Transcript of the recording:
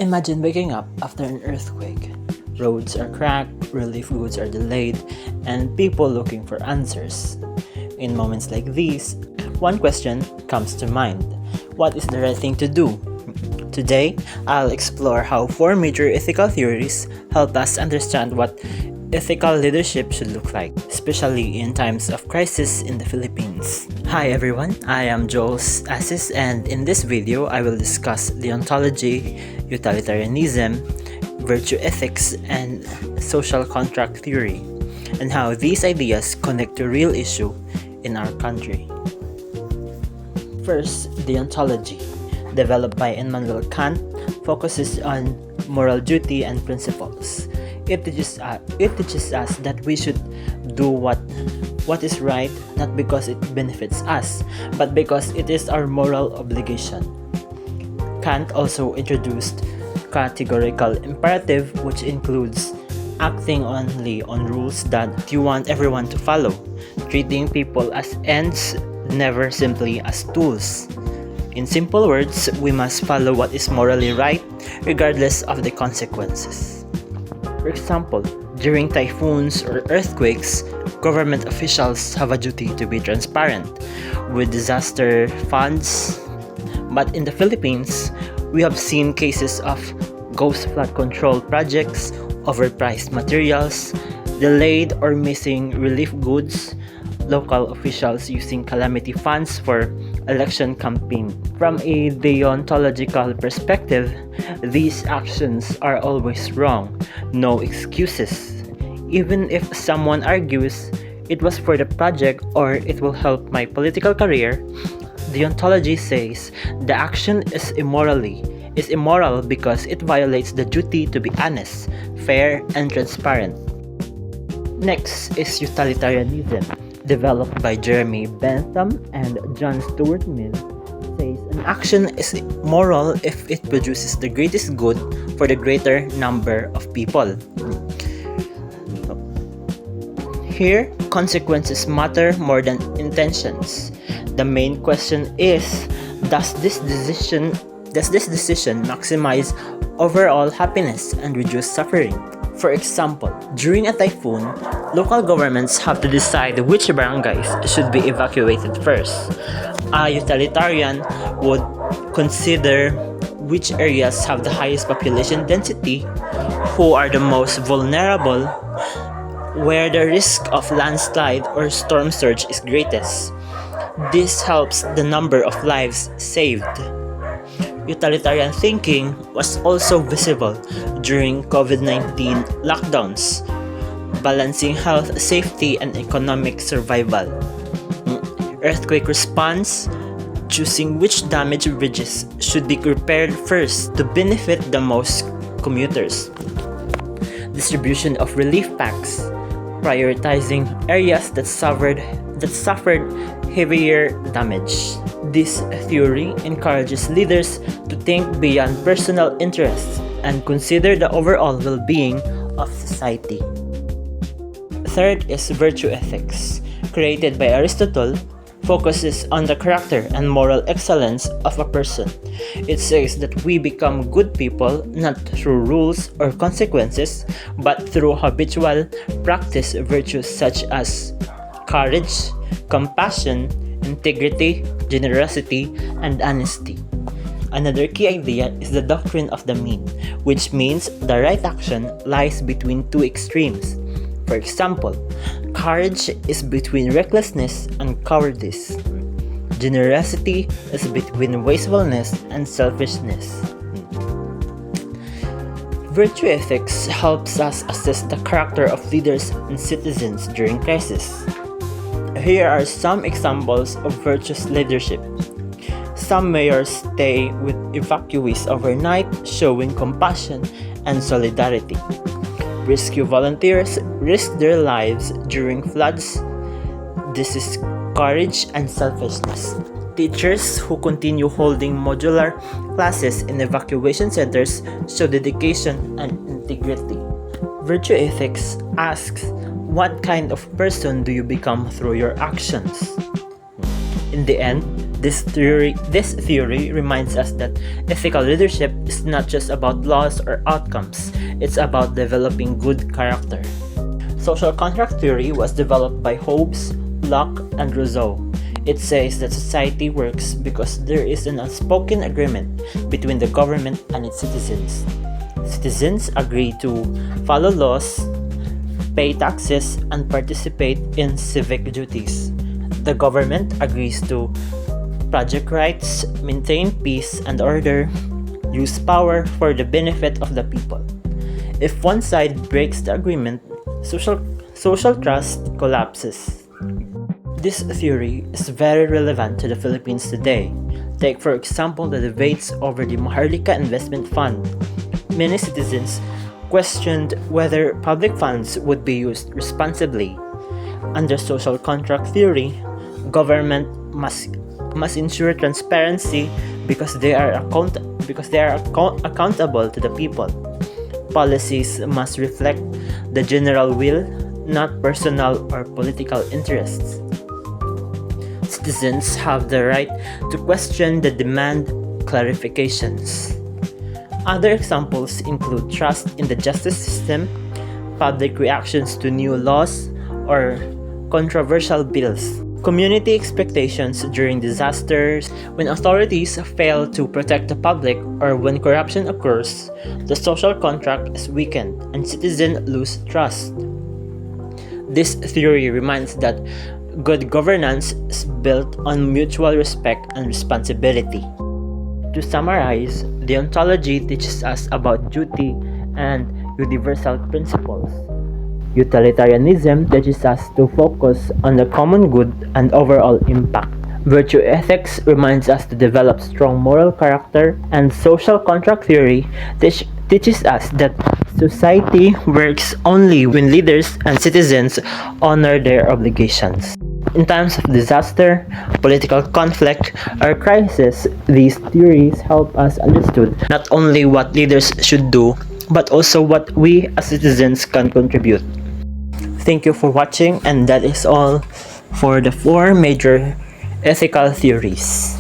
Imagine waking up after an earthquake. Roads are cracked, relief goods are delayed, and people looking for answers. In moments like these, one question comes to mind. What is the right thing to do? Today, I'll explore how four major ethical theories help us understand what ethical leadership should look like, especially in times of crisis in the Philippines. Hi everyone, I am Joel Assis, and in this video, I will discuss deontology, utilitarianism, virtue ethics, and social contract theory, and how these ideas connect to real issue in our country. First, deontology, developed by Immanuel Kant, focuses on moral duty and principles. It teaches us that we should do what is right, not because it benefits us, but because it is our moral obligation. Kant also introduced categorical imperative, which includes acting only on rules that you want everyone to follow, treating people as ends, never simply as tools. In simple words, we must follow what is morally right, regardless of the consequences. For example, during typhoons or earthquakes, government officials have a duty to be transparent with disaster funds. But in the Philippines, we have seen cases of ghost flood control projects, overpriced materials, delayed or missing relief goods, local officials using calamity funds for election campaign. From a deontological perspective, these actions are always wrong, no excuses. Even if someone argues it was for the project or it will help my political career, deontology says the action is immoral because it violates the duty to be honest, fair, and transparent. Next is utilitarianism, developed by Jeremy Bentham and John Stuart Mill, says an action is moral if it produces the greatest good for the greater number of people. Here, consequences matter more than intentions. The main question is, does this decision maximize overall happiness and reduce suffering? For example, during a typhoon, local governments have to decide which barangays should be evacuated first. A utilitarian would consider which areas have the highest population density, who are the most vulnerable, where the risk of landslide or storm surge is greatest. This helps the number of lives saved. Utilitarian thinking was also visible during COVID-19 lockdowns, balancing health, safety, and economic survival. Earthquake response, choosing which damaged bridges should be repaired first to benefit the most commuters. Distribution of relief packs, prioritizing areas that suffered heavier damage. This theory encourages leaders to think beyond personal interests and consider the overall well-being of society. Third is virtue ethics, created by Aristotle, focuses on the character and moral excellence of a person. It says that we become good people not through rules or consequences, but through habitual practice virtues such as courage, compassion, integrity, generosity, and honesty. Another key idea is the doctrine of the mean, which means the right action lies between two extremes. For example, courage is between recklessness and cowardice. Generosity is between wastefulness and selfishness. Virtue ethics helps us assess the character of leaders and citizens during crisis. Here are some examples of virtuous leadership. Some mayors stay with evacuees overnight, showing compassion and solidarity. Rescue volunteers risk their lives during floods. This is courage and selfishness. Teachers who continue holding modular classes in evacuation centers show dedication and integrity. Virtue ethics asks, what kind of person do you become through your actions? In the end, This theory reminds us that ethical leadership is not just about laws or outcomes, it's about developing good character. Social contract theory was developed by Hobbes, Locke, and Rousseau. It says that society works because there is an unspoken agreement between the government and its citizens. Citizens agree to follow laws, pay taxes, and participate in civic duties. The government agrees to project rights, maintain peace and order, use power for the benefit of the people. If one side breaks the agreement, social trust collapses. This theory is very relevant to the Philippines today. Take for example the debates over the Maharlika Investment Fund. Many citizens questioned whether public funds would be used responsibly. Under social contract theory, government must ensure transparency because they are accountable to the people. Policies must reflect the general will, not personal or political interests. Citizens have the right to question the demand clarifications. Other examples include trust in the justice system, public reactions to new laws, or controversial bills. Community expectations during disasters, when authorities fail to protect the public, or when corruption occurs, the social contract is weakened and citizens lose trust. This theory reminds that good governance is built on mutual respect and responsibility. To summarize, deontology teaches us about duty and universal principles. Utilitarianism teaches us to focus on the common good and overall impact. Virtue ethics reminds us to develop strong moral character, and social contract theory teaches us that society works only when leaders and citizens honor their obligations. In times of disaster, political conflict, or crisis, these theories help us understand not only what leaders should do, but also what we as citizens can contribute. Thank you for watching, and that is all for the 4 major ethical theories.